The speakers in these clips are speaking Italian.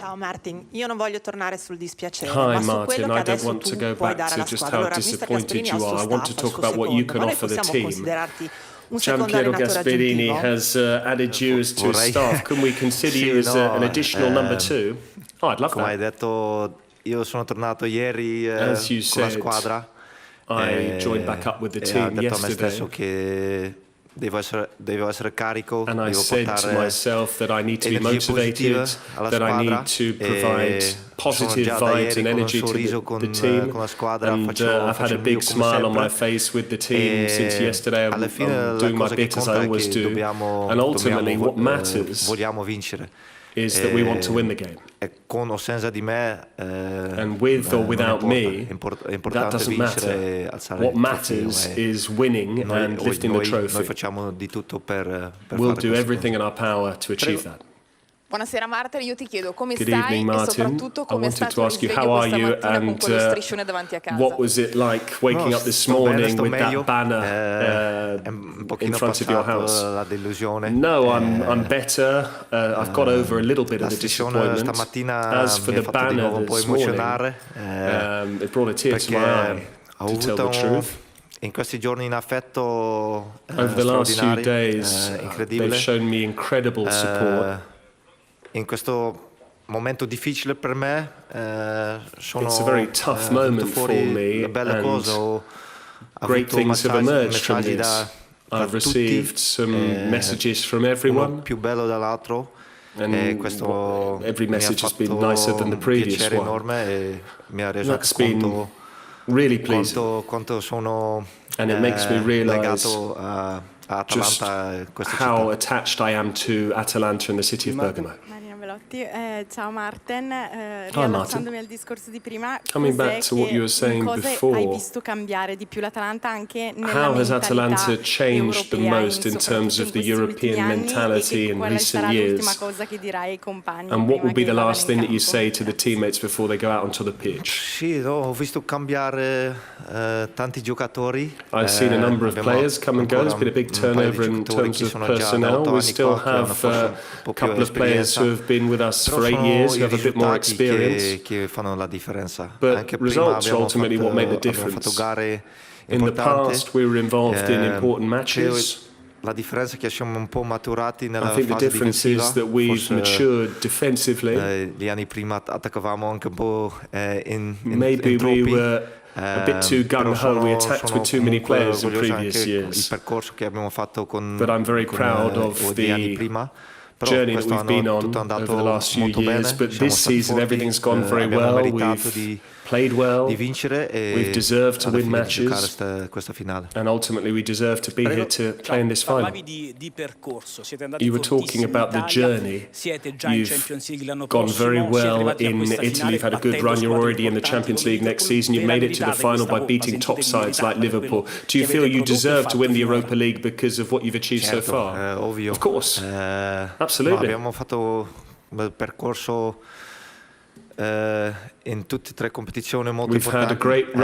Ciao Martin, io non voglio tornare sul dispiacere, Hi ma su Martin, quello che I don't adesso want to tu go puoi back dare to alla just squadra. how Allora, visto che disappointed Gasperini ha il you suo are. I want to staff, il talk suo about what you secondo, can ma noi offer the possiamo team. considerarti un secondo Giampiero allenatore Gasperini aggiuntivo? has added you as to his Vorrei staff. Can we consider sì, you as no, an additional number two? Oh, I'd love come hai that. detto, io sono tornato ieri As you con la said, squadra I joined back up with the e ho team detto a me yesterday, stesso che devo essere carico, and I devo said to portare myself that I need to be energie positive motivated, alla that I squadra need to provide e sono positive già da vibes ieri and con un energy to sorriso the team, con la squadra, and I've had faccio a il mio big come smile on my sempre face with the team since e yesterday. alla fine I'm la doing my cosa che bit as I conta è always che do, and ultimately what matters vogliamo vincere. is that we want to win the game. E con o senza di me, And with or non without importa. me, È that importante doesn't vincere e matter. alzare What il trofeo. matters is winning and lifting the Noi trophy. facciamo di tutto per We'll fare do queste everything in cose. our power to achieve that. Buonasera Martin, io ti chiedo come Good stai evening, e Martin. soprattutto I come è wanted stato to il ask you, risveglio how are questa you, mattina con and quello striscione davanti a casa. what was it like waking No, up this sto bene, morning sto with meglio. that banner È un in pochino front of your passato house? la delusione. No, I'm better. I've got over a little bit La of the striscione disappointment. stamattina As for mi ha the fatto di nuovo banner un po' this morning, emozionare it brought a tear to my eye, ho to tell the avuto truth. in questi giorni in affetto Over the last few straordinario, days, they've incredibile. shown me incredible support. In questo momento difficile per me sono It's a very tough venuto moment for fuori me, la bella and cosa. Ho great avuto things have emerged from messaggi this. da I've received tutti, some messages from uno everyone, più bello dall'altro. E questo every mi ha message has been fatto nicer than the un previous piacere one. enorme e mi ha reso anche That's been conto really pleasing, quanto sono and it makes me realize legato a just Atalanta e questa how città. attached I am to Atalanta and the city of Bergamo. Marina Velotti, ciao Martin, Martin. riallacciandomi al discorso di prima, Coming back to what you were saying cosa before, hai visto cambiare di più l'Atalanta anche nella how has Atalanta mentalità changed the europea, most in terms soprattutto of the in questi European ultimi anni, mentality e in quale recent sarà l'ultima years? cosa che dirai ai compagni And what will prima be che the vadano last in thing that you campo? say to the Grazie. teammates before they go out onto the pitch? Sì, no, ho visto cambiare tanti giocatori. I've seen a number of Abbiamo players come and go. There's been a big un paio di turnover in giocatori terms che of sono già da personnel. 8 We anni still qua, che hanno have forse un a po' più couple of players esperienza. who have been with us Però for 8 sono years, i who have a bit more risultati experience. che fanno la differenza. But Anche prima results are abbiamo ultimately what make the fatto difference. gare In the importanti. past, we were involved in important matches. La differenza è che siamo un po' maturati I nella think the fase difference difensiva. is that we've Forse matured defensively. gli anni prima attaccavamo anche un po' in Maybe we troppi. were a bit too Però gung-ho. We attacked sono with too many comunque players in orgoglioso previous anche il years. percorso che abbiamo fatto con But I'm very proud of gli anni the prima. Però journey that we've been quest'anno on tutto è over andato the last few molto years. bene. But Siamo this stati season, forti, everything's gone very abbiamo well. meritato We've played well. di vincere e We've deserved to alla win fine di giocare matches. questa finale. And ultimately, we deserve to be here to play in this final. Parlavi di percorso, siete andati You were talking fortissimi in about the Italia, journey. siete già in You've Champions League l'anno gone prossimo, very siete well arrivati a in questa Italy. finale You've had a good battendo run. You're squadre already in the importanti Champions come League next Liverpool. season. You Ve la made it to the meritate final questa by coppa, beating sentite top di sides like meritarla per Liverpool. quello Do you che feel avete you prodotto e deserve to fatto win the finora. Europa League because of what you've achieved so Certo, far? ovvio. Of course. Ma Absolutely. abbiamo fatto un percorso in tutte e tre competizioni molto We've had a importanti. great run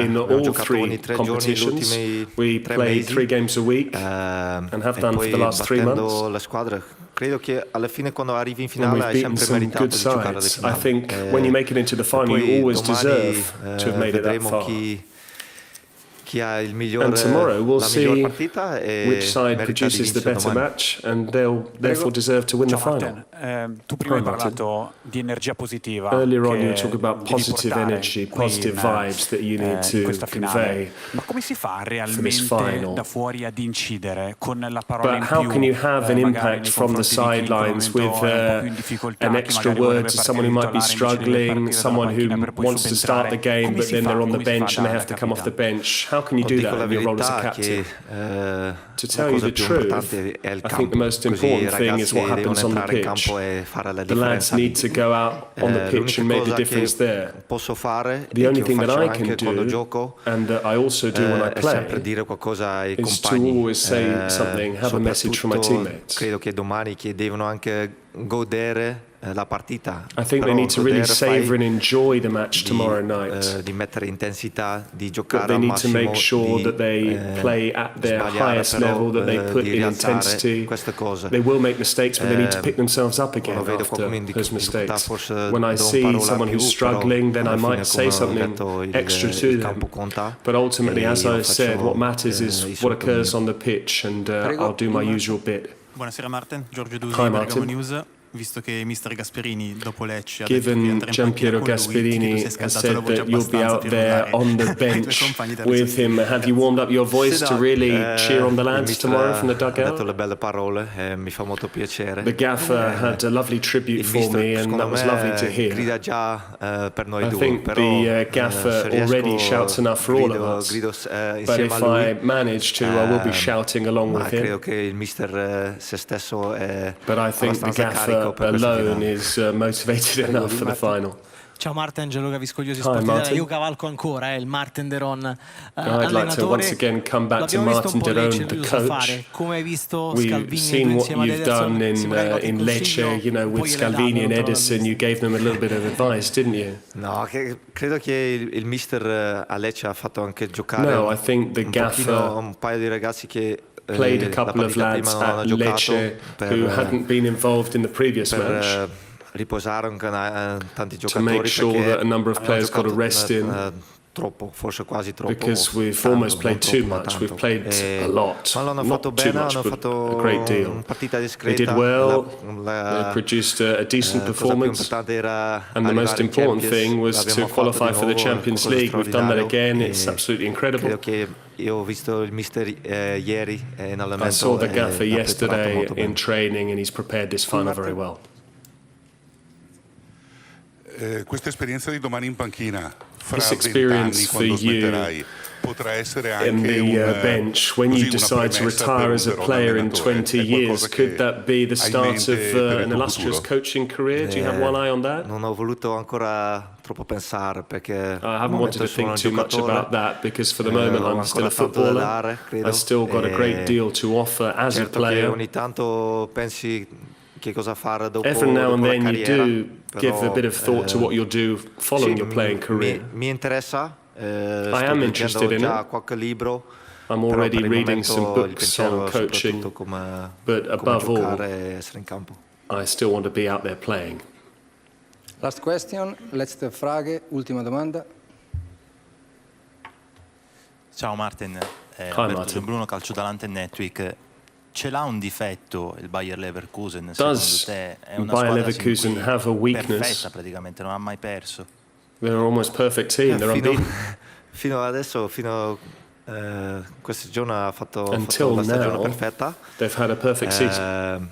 in Abbiamo all giocato ogni 3 three giorni gli competitions. ultimi We 3 played mesi. 3 games a week and have E done for poi the last 3 months. battendo la squadra, credo che alla fine quando arrivi in And finale we've hai beaten sempre some meritato good di giocare alle sides. I finali. think when you make it into the final, you Poi always domani deserve to have made it that vedremo far. chi ha il migliore, And tomorrow we'll la miglior see partita e which side merita di produces the vincere better domani. match, and they'll therefore deserve to win the Ciao final. Martin, tu prima Hi, hai Martin. parlato di energia positiva. Earlier on, che you were talking about devi positive portare energy, qui positive vibes that you need in to questa convey. finale. Ma come si fa this realmente final. da fuori ad incidere con la parola But in how più, can you have an magari impact nei from the confronti di chi in quel sidelines with momento è un po' più in difficoltà, an chi extra magari word vorrebbe to someone who might be partire titolare invece di struggling, partire dalla someone who panchina per poi wants to start the game subentrare? but then they're on the Come si fa bench and they da have to come off the capitano? bench? How can you do Dico that la in your role as a verità captain? che To la tell you cosa the più truth, importante è il I campo. think the most Così i important thing is ragazzi what happens devono on the entrare in pitch. campo e fare la The lads differenza. need to go out on the pitch L'unica and make the cosa difference che there. posso fare The e only che thing lo that faccio I can anche quando do, gioco, and that I also do when I è sempre play, dire qualcosa ai is to compagni. always say something, have a message for my Soprattutto teammates. credo che domani che devono anche godere la partita. I think they Però need to really godere savor and poi enjoy the match di, tomorrow night. di mettere intensità, di But giocare they al need to massimo, make sure di that they play at their sbagliare, highest però, level, that they put di in rialzare intensity. queste cose. They will make mistakes, but they need to pick themselves up again Quando vedo after qualcuno in those difficoltà, mistakes. forse When I do un see parola someone più, who's struggling, then però I alla might fine, say come ho something detto, extra to il them. campo conta. But ultimately, E as io I said, faccio, what matters i is what soliti occurs miei. on the pitch, and I'll do my usual bit. Buonasera Marten, Giorgio Dusi, Hi, Bergamo Martin. News. Visto che mister Gasperini dopo Lecce ha detto che Given andrà in Giampiero panchina con lui, ti Gasperini chiedo se hai has scaldato la said voce that you'll be abbastanza out per there urlare on the ai tuoi bench compagni della with gestione. him, have you warmed up your voice to really cheer on the Il lads mister tomorrow from the ha detto dugout? le belle parole, mi fa molto piacere. The gaffer had a lovely tribute Il for mister, me, and secondo that was me, lovely to hear. grida già per noi I due, think però the gaffer se already riesco, shouts enough for all of us. grido But insieme if a lui. I manage to, I will be shouting along Ma with credo him. che il mister se stesso è But I think the abbastanza carico gaffer per questa alone finale. is motivated enough for the final. Ciao Marten, Gianluca Viscogliosi, Hi, Sport Italia. Martin. Io cavalco ancora il Marten de Roon I'd like to once again come back to L'abbiamo visto Marten un po' de Lecce, Roon, the lui lo sa coach. fare. Come hai visto We've Scalvini e seen tu what insieme ad you've Ederson, done sembra che qualche in Lecce, consiglio you know, un po' with gliel'hai dato, Scalvini and non te lo Ederson. You gave them a little bit of advice, didn't you? No, credo che il mister a Lecce ha fatto anche giocare No, I think the un gaffer pochino un paio di ragazzi che played a la couple of partita lads prima non hanno at giocato Lecce per, who hadn't been involved in the previous match, riposare anche tanti to make giocatori sure perché that a number of abbiamo players got a giocato, rest in. Troppo, forse quasi troppo, Because we've tanto, almost played non too troppo, ma much. tanto. We've played a lot. Ma l'hanno Not fatto too bene, much, hanno but fatto a great deal. una partita They discreta. did well. La They produced a decent cosa più performance. importante era And the most arrivare in important Champions. thing was to L'abbiamo qualify fatto di for the nuovo, Champions qualcosa League. We've done that straordinario, again. e It's absolutely incredible. Credo che io ho visto il mister ieri in allenamento. I saw the gaffer e l'ha preparato yesterday molto bene. in training, and he's prepared this final very well. Questa esperienza di domani in panchina, fra This 20 experience anni, for quando you smetterai, potrà essere in anche the bench when you decide to retire as a player in 20 years. Could that be the start of an illustrious coaching career? Do you have one eye on that? Non ho voluto ancora troppo pensare perché I haven't wanted to think too much about that because for the moment I'm still a footballer. I still got a great deal to offer as a certo player. che ogni tanto pensi che cosa fare dopo, Every now and dopo then la you carriera, do give a bit of thought to what you'll do following sì, your playing career. mi interessa, I sto am leggendo interested in già it. qualche libro. I'm Però already per il reading momento some il books pensiero on è coaching, soprattutto but come above all, giocare e essere in campo. I still want to be out there playing. Last question, letzte Frage, ultima domanda. Ciao Martin, Hi, Alberto Martin. Bruno, Calcio Talante Network. Ce l'ha un difetto il Bayer Leverkusen? Does Secondo te è una Bayer squadra Leverkusen sin qui have a weakness? perfetta praticamente, non ha mai perso. They're almost perfect team. They're unbeaten. Fino adesso, fino questo giorno ha fatto Until la stagione now, perfetta. they've had a perfect season.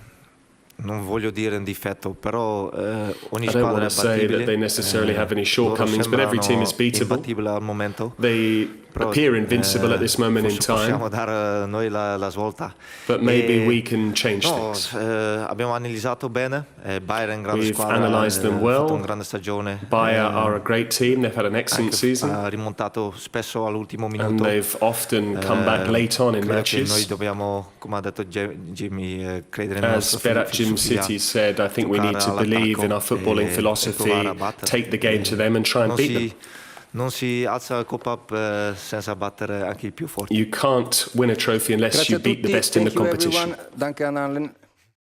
Non voglio dire un difetto, però ogni I don't squadra want è to say that they battibile. necessarily have any shortcomings, but every team is beatable. Imbattibile al momento. They Però, appear invincible at this moment in forse possiamo time, dare noi la svolta. but maybe we can change No, things. abbiamo analizzato bene. Bayern è una grande We've squadra, analysed them ha well. fatto una grande stagione. Bayer are a great team. They've had an excellent Anche, season, ha rimontato spesso all'ultimo and minuto. they've often come back late on in Credo che noi matches. dobbiamo, come ha detto Jimmy, credere nel As nostro Berat Jim filosofia, City said, I think we need to giocare believe in our all'attacco footballing e philosophy, provare a battere. take the game to them and try and Non beat them. non si alza la coppa senza battere anche i più forti. You can't win a trophy unless Grazie you a beat the tutti. best in the Thank you competition. everyone. Danke an allen.